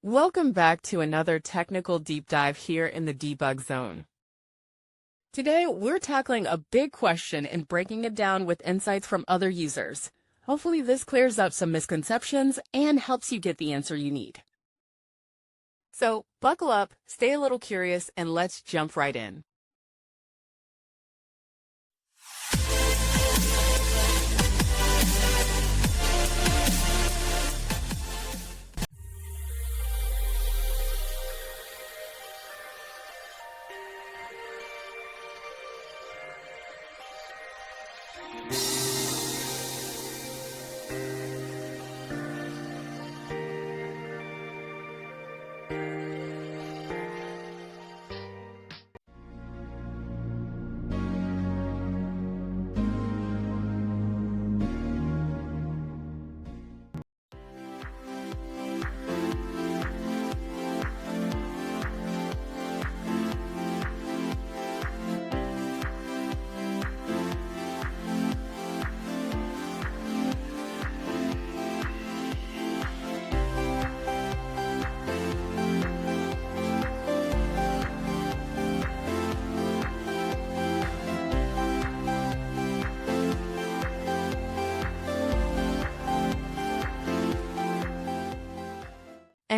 Welcome back to another technical deep dive here in the debug zone. Today, we're tackling a big question and breaking it down with insights from other users. Hopefully this clears up some misconceptions and helps you get the answer you need. So buckle up, stay a little curious, and let's jump right in.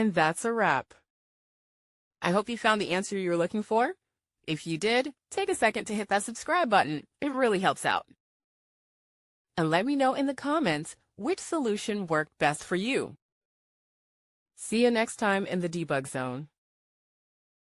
And that's a wrap. I hope you found the answer you were looking for. If you did, take a second to hit that subscribe button. It really helps out. And let me know in the comments which solution worked best for you. See you next time in the debug zone.